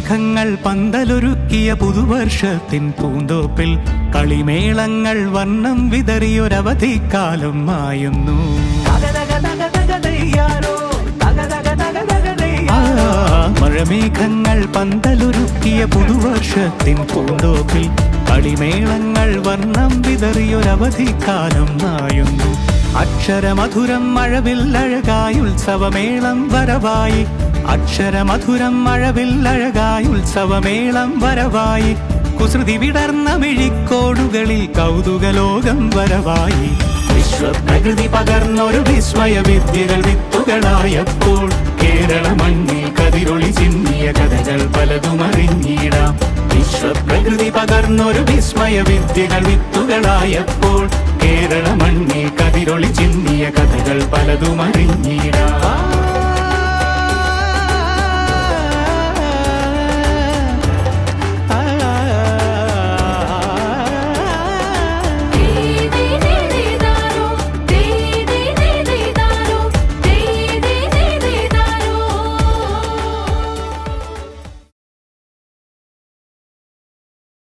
വർണ്ണമേഘങ്ങൾ പന്തലൊരുക്കിയ പുതുവർഷത്തിൻ പൂന്തോപ്പിൽ കളിമേളങ്ങൾ വർണ്ണം വിതറിയൊരവധിക്കാലം മായുന്നു. മഴമേഘങ്ങൾ പന്തലൊരുക്കിയ പുതുവർഷത്തിൻ പൂന്തോപ്പിൽ കളിമേളങ്ങൾ വർണ്ണം വിതറിയൊരവധിക്കാലം മായുന്നു. അക്ഷരമധുരം മഴവില്ലഴകായി ഉത്സവമേളം വരവായി. അക്ഷരമധുരം മഴവില്ലഴകായി ഉത്സവമേളം വരവായി. കുസൃതി വിടർന്ന മിഴിക്കോടുകളിൽ കൗതുകലോകം വരവായി. വിശ്വപ്രകൃതി പകർന്നൊരു വിസ്മയ വിദ്യകൾ വിത്തുകളായപ്പോൾ കേരള മണ്ണിൽ കതിരൊളി ചിന്നിയ കഥകൾ പലതും അറിഞ്ഞിടാം. വിശ്വപ്രകൃതി പകർന്നൊരു വിസ്മയ വിദ്യകൾ വിത്തുകളായപ്പോൾ കേരള മണ്ണിൽ കതിരൊളി ചിന്നിയ കഥകൾ പലതും അറിഞ്ഞിടാം.